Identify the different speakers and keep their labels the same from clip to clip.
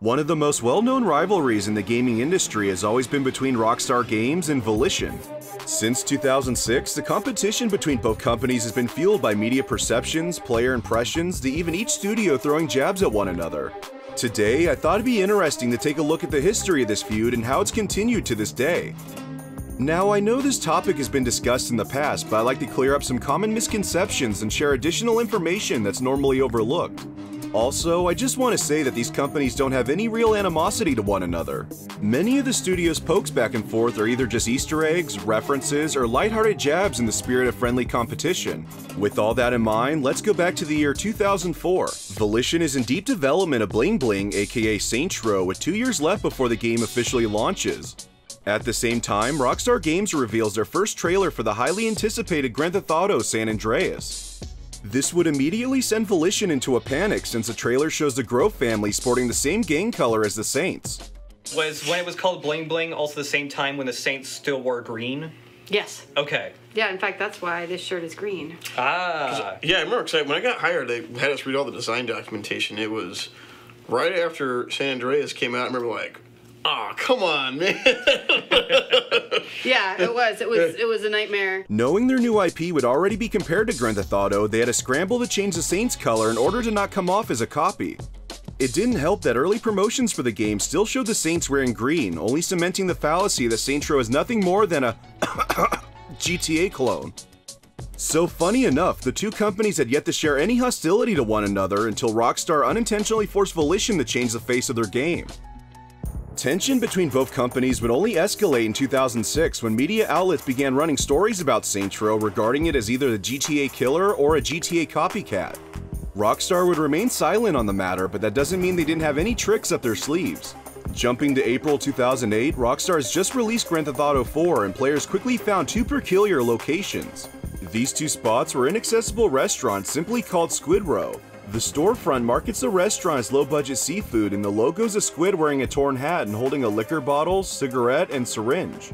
Speaker 1: One of the most well-known rivalries in the gaming industry has always been between Rockstar Games and Volition. Since 2006, the competition between both companies has been fueled by media perceptions, player impressions, to even each studio throwing jabs at one another. Today, I thought it'd be interesting to take a look at the history of this feud and how it's continued to this day. Now, I know this topic has been discussed in the past, but I'd like to clear up some common misconceptions and share additional information that's normally overlooked. Also, I just want to say that these companies don't have any real animosity to one another. Many of the studio's pokes back and forth are either just Easter eggs, references, or lighthearted jabs in the spirit of friendly competition. With all that in mind, let's go back to the year 2004. Volition is in deep development of Bling Bling, aka Saints Row, with 2 years left before the game officially launches. At the same time, Rockstar Games reveals their first trailer for the highly anticipated Grand Theft Auto San Andreas. This would immediately send Volition into a panic since the trailer shows the Grove family sporting the same gang color as the Saints.
Speaker 2: Was when it was called Bling Bling also the same time when the Saints still wore green?
Speaker 3: Yes.
Speaker 2: Okay.
Speaker 3: Yeah, in fact, that's why this shirt is green.
Speaker 2: Ah.
Speaker 4: Yeah, I remember because when I got hired, they had us read all the design documentation. It was right after San Andreas came out. I remember like, oh, come on, man.
Speaker 3: Yeah, it was a nightmare.
Speaker 1: Knowing their new IP would already be compared to Grand Theft Auto, they had to scramble to change the Saints color in order to not come off as a copy. It didn't help that early promotions for the game still showed the Saints wearing green, only cementing the fallacy that Saints Row is nothing more than a GTA clone. So funny enough, the two companies had yet to share any hostility to one another until Rockstar unintentionally forced Volition to change the face of their game. Tension between both companies would only escalate in 2006 when media outlets began running stories about Saints Row regarding it as either the GTA killer or a GTA copycat. Rockstar would remain silent on the matter, but that doesn't mean they didn't have any tricks up their sleeves. Jumping to April 2008, Rockstar has just released Grand Theft Auto 4 and players quickly found two peculiar locations. These two spots were inaccessible restaurants simply called Squid Row. The storefront markets the restaurant as low-budget seafood, and the logo's a squid wearing a torn hat and holding a liquor bottle, cigarette, and syringe.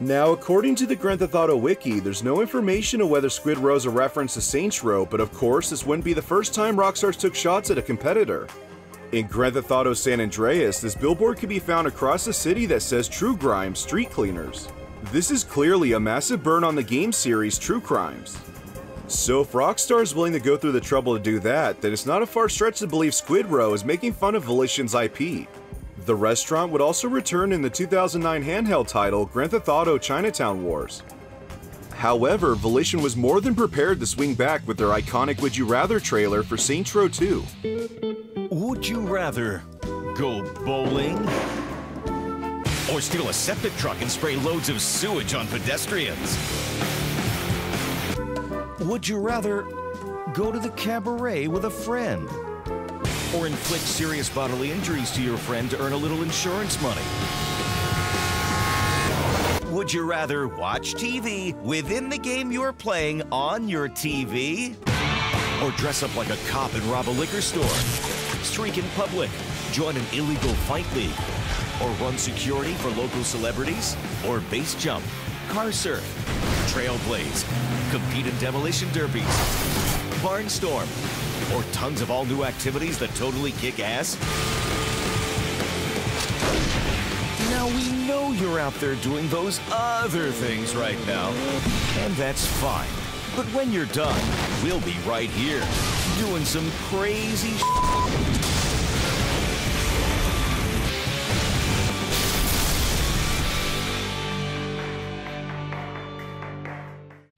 Speaker 1: Now, according to the Grand Theft Auto wiki, there's no information on whether Squid Row's a reference to Saints Row, but of course, this wouldn't be the first time Rockstar took shots at a competitor. In Grand Theft Auto San Andreas, this billboard can be found across the city that says True Crime Street Cleaners. This is clearly a massive burn on the game series True Crimes. So if Rockstar is willing to go through the trouble to do that, then it's not a far stretch to believe Squid Row is making fun of Volition's IP. The restaurant would also return in the 2009 handheld title Grand Theft Auto Chinatown Wars. However, Volition was more than prepared to swing back with their iconic Would You Rather trailer for Saints Row 2.
Speaker 5: Would you rather go bowling or steal a septic truck and spray loads of sewage on pedestrians? Would you rather go to the cabaret with a friend or inflict serious bodily injuries to your friend to earn a little insurance money? Would you rather watch TV within the game you're playing on your TV? Or dress up like a cop and rob a liquor store? Streak in public? Join an illegal fight league? Or run security for local celebrities? Or base jump? Car surf? Trailblaze? Compete in demolition derbies? Barnstorm? Or tons of all new activities that totally kick ass? Now we know you're out there doing those other things right now, and that's fine. But when you're done, we'll be right here, doing some crazy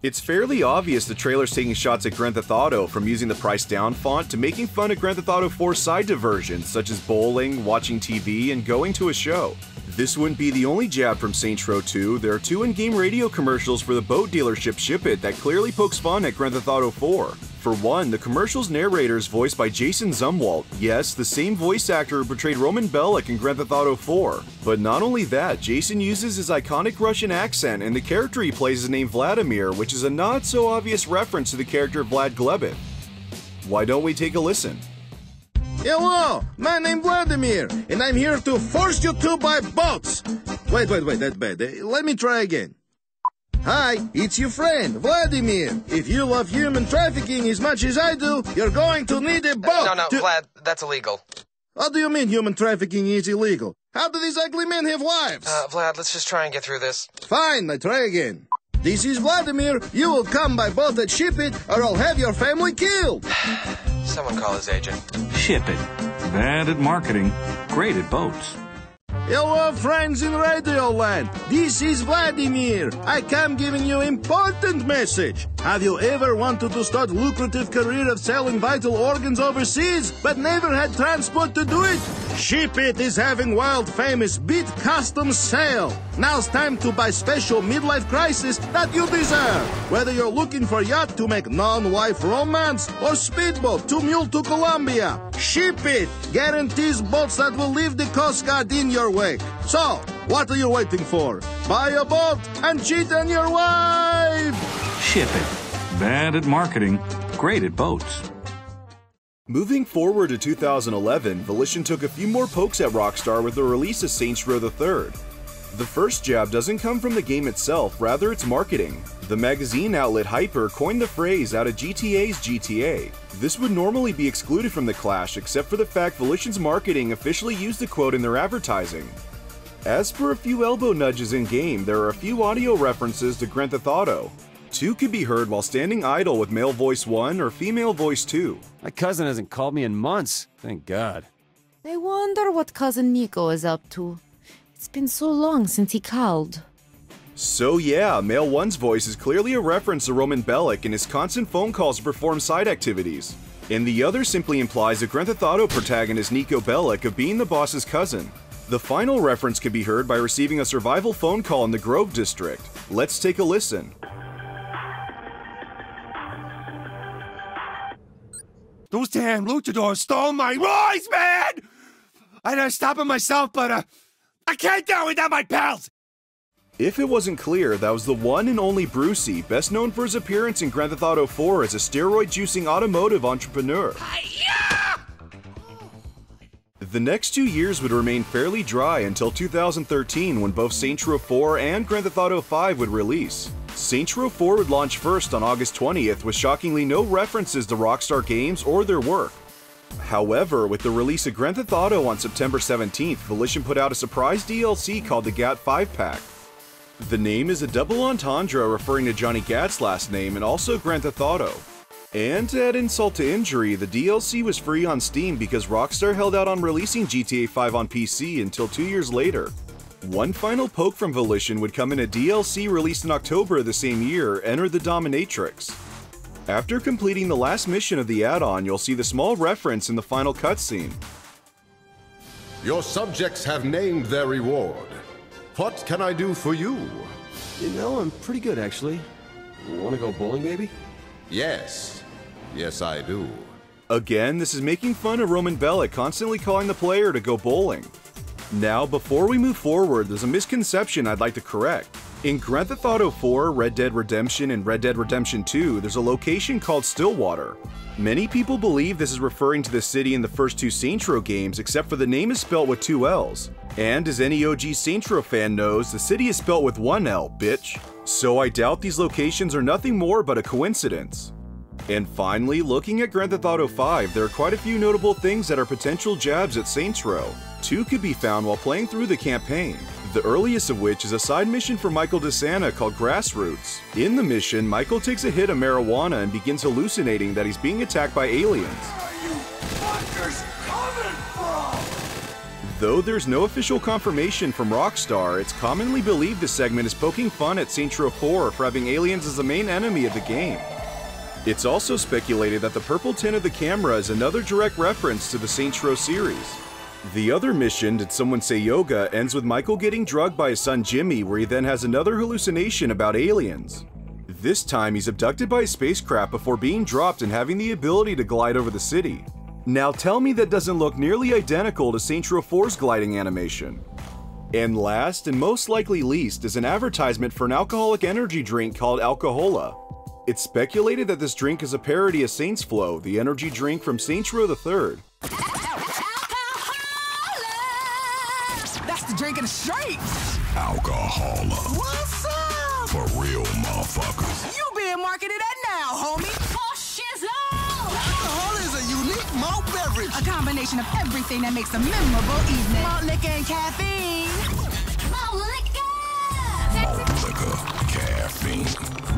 Speaker 1: It's fairly obvious the trailer's taking shots at Grand Theft Auto, from using the price down font to making fun of Grand Theft Auto 4's side diversions such as bowling, watching TV, and going to a show. This wouldn't be the only jab from Saints Row 2. There are two in-game radio commercials for the boat dealership Ship It that clearly pokes fun at Grand Theft Auto 4. For one, the commercial's narrator is voiced by Jason Zumwalt, yes, the same voice actor who portrayed Roman Bellic in Grand Theft Auto 4. But not only that, Jason uses his iconic Russian accent, and the character he plays is named Vladimir, which is a not-so-obvious reference to the character Vlad Glebin. Why don't we take a listen?
Speaker 6: Hello, my name Vladimir, and I'm here to force you to buy boats. Wait, that's bad. Let me try again. Hi, it's your friend, Vladimir. If you love human trafficking as much as I do, you're going to need a boat.
Speaker 7: No, Vlad, that's illegal.
Speaker 6: What do you mean human trafficking is illegal? How do these ugly men have wives?
Speaker 7: Vlad, let's just try and get through this.
Speaker 6: Fine, I try again. This is Vladimir. You will come by boat and ship it, or I'll have your family killed.
Speaker 7: Someone call his agent.
Speaker 8: Ship it. Bad at marketing, great at boats.
Speaker 6: Hello, friends in Radio Land. This is Vladimir. I come giving you important message. Have you ever wanted to start lucrative career of selling vital organs overseas, but never had transport to do it? Ship It is having world famous bid custom sale. Now's time to buy special midlife crisis that you deserve. Whether you're looking for yacht to make non-wife romance or speedboat to mule to Colombia, Ship It guarantees boats that will leave the Coast Guard in your wake. So, what are you waiting for? Buy a boat and cheat on your wife!
Speaker 8: Ship it. Bad at marketing, great at boats.
Speaker 1: Moving forward to 2011, Volition took a few more pokes at Rockstar with the release of Saints Row III. The first jab doesn't come from the game itself, rather its marketing. The magazine outlet Hyper coined the phrase out of GTA's GTA. This would normally be excluded from the clash, except for the fact Volition's marketing officially used the quote in their advertising. As for a few elbow nudges in-game, there are a few audio references to Grand Theft Auto. 2 could be heard while standing idle with male voice 1 or female voice 2.
Speaker 9: My cousin hasn't called me in months, thank God.
Speaker 10: I wonder what cousin Nico is up to. It's been so long since he called.
Speaker 1: So yeah, male 1's voice is clearly a reference to Roman Bellic and his constant phone calls to perform side activities. And the other simply implies the Grand Theft Auto protagonist Nico Bellic of being the boss's cousin. The final reference can be heard by receiving a survival phone call in the Grove District. Let's take a listen.
Speaker 11: Those damn luchadors stole my rice, man! I had to stop it myself, but, I can't do it without my pals!
Speaker 1: If it wasn't clear, that was the one and only Brucey, best known for his appearance in Grand Theft Auto 4 as a steroid-juicing automotive entrepreneur. The next 2 years would remain fairly dry until 2013 when both Saints Row 4 and Grand Theft Auto 5 would release. Saints Row 4 would launch first on August 20th with shockingly no references to Rockstar games or their work. However, with the release of Grand Theft Auto on September 17th, Volition put out a surprise DLC called the GAT 5-Pack. The name is a double entendre referring to Johnny Gat's last name and also Grand Theft Auto. And to add insult to injury, the DLC was free on Steam because Rockstar held out on releasing GTA 5 on PC until 2 years later. One final poke from Volition would come in a DLC released in October of the same year, Enter the Dominatrix. After completing the last mission of the add-on, you'll see the small reference in the final cutscene.
Speaker 12: Your subjects have named their reward. What can I do for you?
Speaker 9: You know, I'm pretty good, actually. Wanna go bowling, maybe?
Speaker 12: Yes. Yes, I do.
Speaker 1: Again, this is making fun of Roman Bellic constantly calling the player to go bowling. Now, before we move forward, there's a misconception I'd like to correct. In Grand Theft Auto 4, Red Dead Redemption, and Red Dead Redemption 2, there's a location called Stillwater. Many people believe this is referring to the city in the first 2 Saints Row games, except for the name is spelt with 2 L's. And as any OG Saints Row fan knows, the city is spelt with 1 L, bitch. So I doubt these locations are nothing more but a coincidence. And finally, looking at Grand Theft Auto 5, there are quite a few notable things that are potential jabs at Saints Row. 2 could be found while playing through the campaign, the earliest of which is a side mission for Michael DeSanta called Grassroots. In the mission, Michael takes a hit of marijuana and begins hallucinating that he's being attacked by aliens. Though there's no official confirmation from Rockstar, it's commonly believed this segment is poking fun at Saints Row 4 for having aliens as the main enemy of the game. It's also speculated that the purple tint of the camera is another direct reference to the Saints Row series. The other mission, Did Someone Say Yoga, ends with Michael getting drugged by his son Jimmy, where he then has another hallucination about aliens. This time he's abducted by a spacecraft before being dropped and having the ability to glide over the city. Now tell me that doesn't look nearly identical to Saints Row 4's gliding animation. And last, and most likely least, is an advertisement for an alcoholic energy drink called Alcohola. It's speculated that this drink is a parody of Saints Flow, the energy drink from Saints Row III.
Speaker 13: That's the drink of the streets!
Speaker 14: Alcohola.
Speaker 13: What's up?
Speaker 14: For real motherfuckers.
Speaker 13: You being marketed at now, homie!
Speaker 14: Alcohol is a unique malt beverage
Speaker 13: A combination of everything that makes a memorable evening. Malt liquor and caffeine. Malt liquor!
Speaker 14: Malt liquor, caffeine,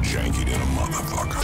Speaker 14: janky than a motherfucker.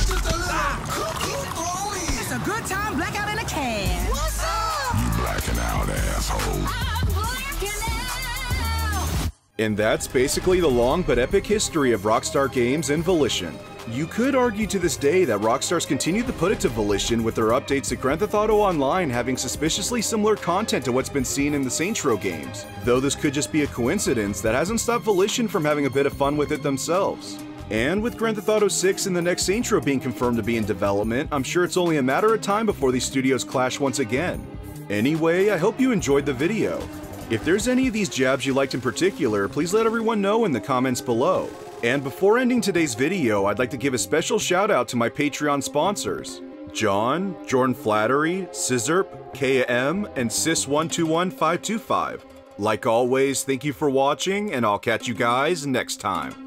Speaker 13: It's a good time blackout in a can. What's up?
Speaker 14: You blacking out, asshole.
Speaker 13: I'm blacking out!
Speaker 1: And that's basically the long but epic history of Rockstar Games and Volition. You could argue to this day that Rockstar's continued to put it to Volition with their updates to Grand Theft Auto Online having suspiciously similar content to what's been seen in the Saints Row games. Though this could just be a coincidence, that hasn't stopped Volition from having a bit of fun with it themselves. And with Grand Theft Auto 6 and the next Saints Row being confirmed to be in development, I'm sure it's only a matter of time before these studios clash once again. Anyway, I hope you enjoyed the video. If there's any of these jabs you liked in particular, please let everyone know in the comments below. And before ending today's video, I'd like to give a special shout out to my Patreon sponsors: John, Jordan Flattery, Scissorp, KM, and Sis121525. Like always, thank you for watching, and I'll catch you guys next time.